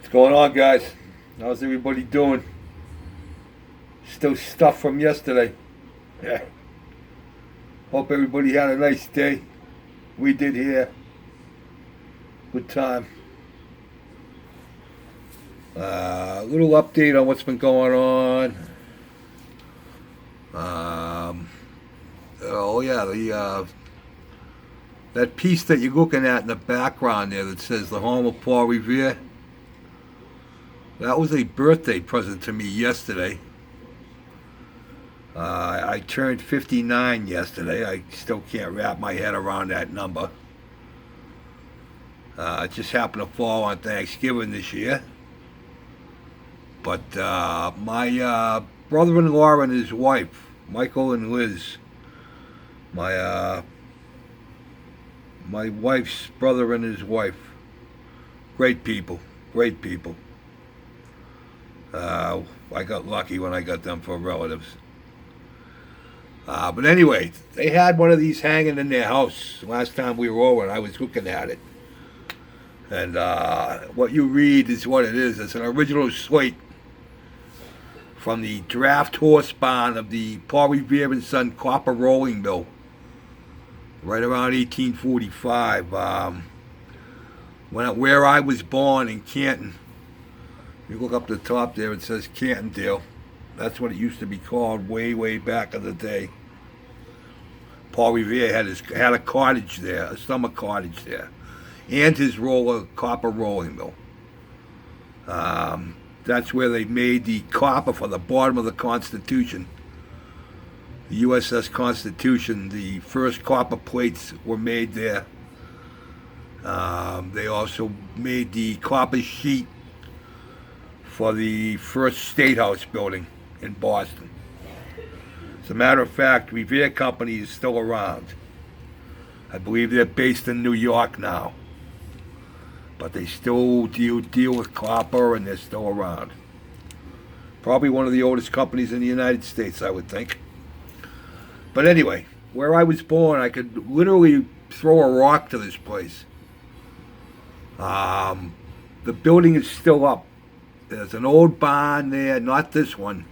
What's going on, guys? How's everybody doing? Still stuff from yesterday. Yeah. Hope everybody had a nice day. We did here. Good time. A little update on what's been going on. Oh yeah, the that piece that you're looking at in the background there that says the home of Paul Revere. That was a birthday present to me yesterday. I turned 59 yesterday. I still can't wrap my head around that number. It just happened to fall on Thanksgiving this year. But my brother-in-law and his wife, Michael and Liz, my wife's brother and his wife, great people, great people. I got lucky when I got them for relatives. But anyway, they had one of these hanging in their house last time we were over, and I was looking at it. And what you read is what it is. It's an original slate from the draft horse barn of the Paul Revere and Son copper rolling mill, right around 1845. Where I was born in Canton. You look up the top there, it says Cantondale. That's what it used to be called way, way back in the day. Paul Revere had a cottage there, a summer cottage there, and his copper rolling mill. That's where they made the copper for the bottom of the Constitution. The USS Constitution, the first copper plates were made there. They also made the copper sheet for the first State House building in Boston. As a matter of fact, Revere Company is still around. I believe they're based in New York now. But they still deal with copper, and they're still around. Probably one of the oldest companies in the United States, I would think. But anyway, where I was born, I could literally throw a rock to this place. The building is still up. There's an old barn there, not this one,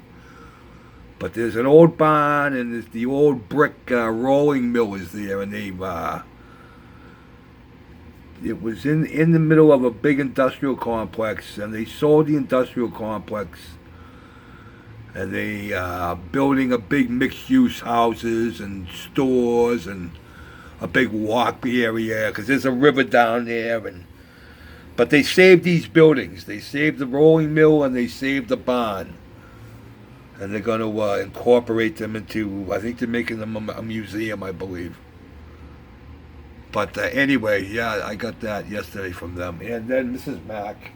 but there's an old barn, and there's the old brick rolling mill is there, and it was in the middle of a big industrial complex, and they sold the industrial complex, and they building a big mixed-use houses and stores and a big walk area, because there's a river down there, but they saved these buildings. They saved the rolling mill and they saved the barn. And they're going to incorporate them into, I think they're making them a museum, I believe. But anyway, yeah, I got that yesterday from them. And then Mrs. Mack.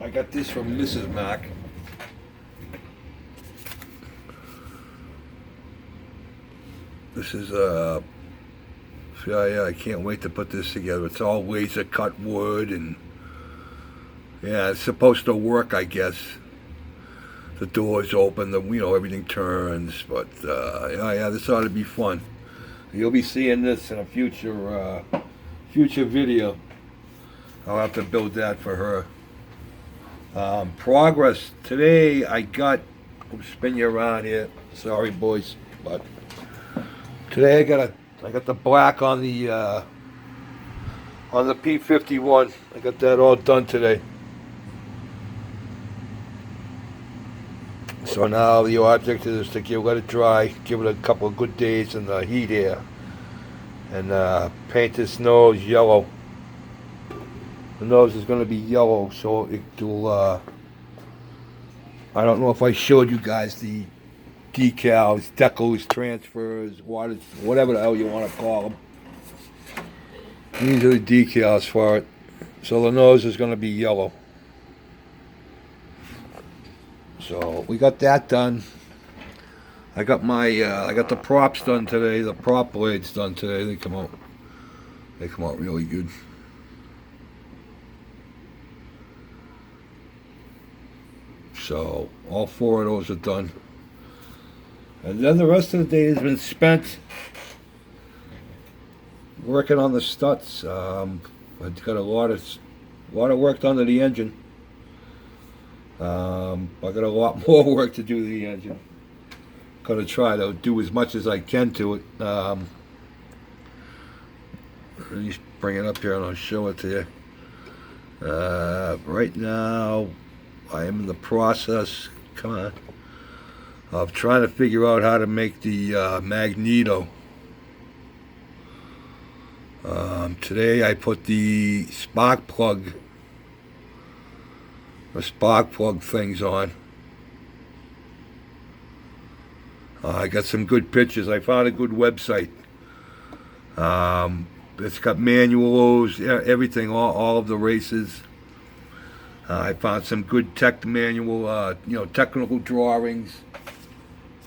I got this from Mrs. Mack. This is yeah, I can't wait to put this together. It's all laser cut wood, and yeah, it's supposed to work, I guess. The doors open, everything turns. But yeah, this ought to be fun. You'll be seeing this in a future video. I'll have to build that for her. Progress today. I'll spin you around here. Sorry, boys, but today I got the black on the P51. I got that all done today. So now the object is to let it dry, give it a couple of good days in the heat here, and paint this nose yellow. The nose is going to be yellow, so it'll. I don't know if I showed you guys the decals, decals, transfers, whatever the hell you want to call them. These are the decals for it. So the nose is going to be yellow. So we got that done. I got the props done today. The prop blades done today. They come out really good. So all four of those are done. And then the rest of the day has been spent working on the struts. I've got a lot of work done to the engine. I got a lot more work to do to the engine. Gonna try to do as much as I can to it. Let me bring it up here and I'll show it to you. Right now, I am in the process, come on, of trying to figure out how to make the magneto. Today I put the spark plug things on. I got some good pictures. I found a good website. It's got manuals, everything, all of the races. I found some good technical drawings.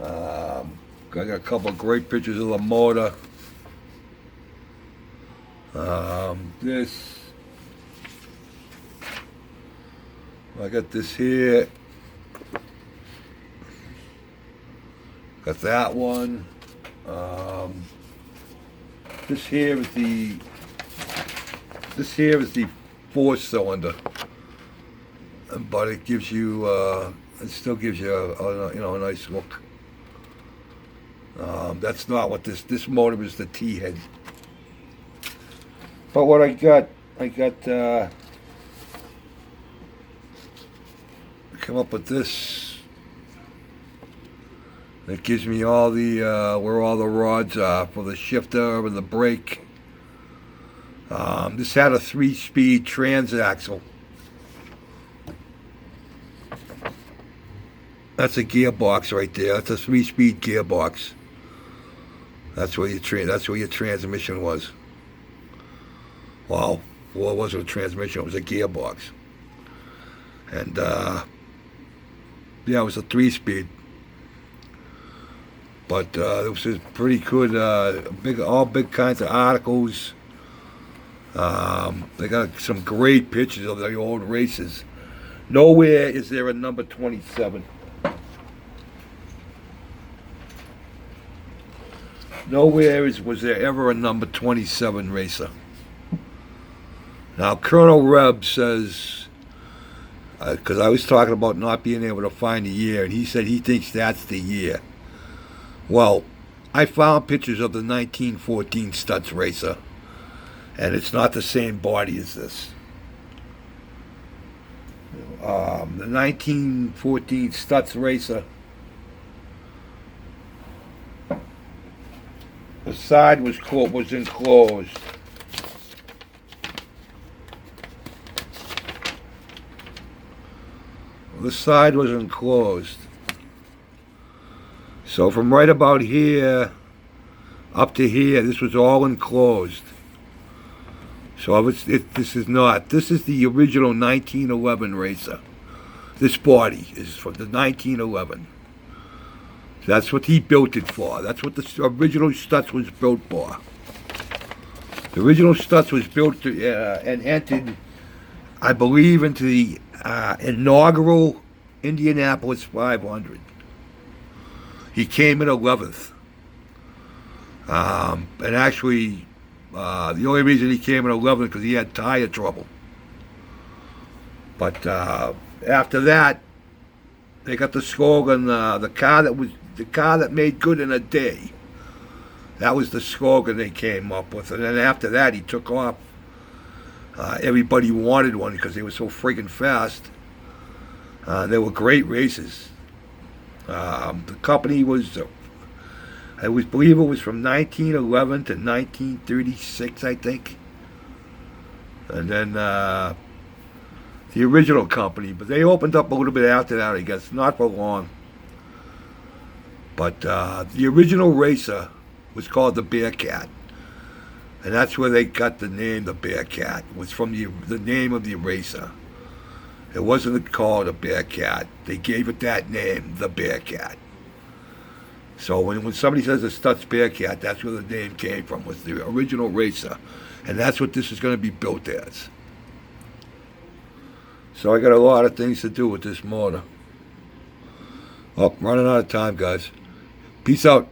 I got a couple of great pictures of the motor. I got this here. Got that one. This here is the 4-cylinder, but it gives you it still gives you a nice look. That's not what this motor is, the T-head. But what I come up with this. It gives me all the where all the rods are for the shifter and the brake. This had a 3-speed transaxle. That's a gearbox right there. That's a 3-speed gearbox. That's where your transmission was. Well, it wasn't a transmission. It was a gearbox. And yeah, it was a 3-speed. But it was just pretty good. All big kinds of articles. They got some great pictures of the old races. Nowhere is there a number 27. Nowhere was there ever a number 27 racer. Now, Colonel Reb says, because I was talking about not being able to find the year, and he said he thinks that's the year. Well, I found pictures of the 1914 Stutz racer, and it's not the same body as this. The 1914 Stutz racer, the side was enclosed. The side was enclosed. So from right about here up to here, this was all enclosed. So this is not. This is the original 1911 racer. This body is for the 1911. That's what he built it for. That's what the original Stutz was built for. The original Stutz was built and entered, I believe, into the inaugural Indianapolis 500. He came in 11th. And actually, the only reason he came in 11th because he had tire trouble. But after that, they got the slogan, the car that made good in a day. That was the slogan they came up with. And then after that, he took off. Everybody wanted one because they were so freaking fast. They were great races. The company was, I believe it was from 1911 to 1936, I think. And then the original company, but they opened up a little bit after that, I guess, not for long. But the original racer was called the Bearcat. And that's where they got the name, the Bearcat. It was from the name of the racer. It wasn't called a Bearcat. They gave it that name, the Bearcat. So when somebody says a Stutz Bearcat, that's where the name came from, was the original racer. And that's what this is going to be built as. So I got a lot of things to do with this motor. Oh, running out of time, guys. Peace out.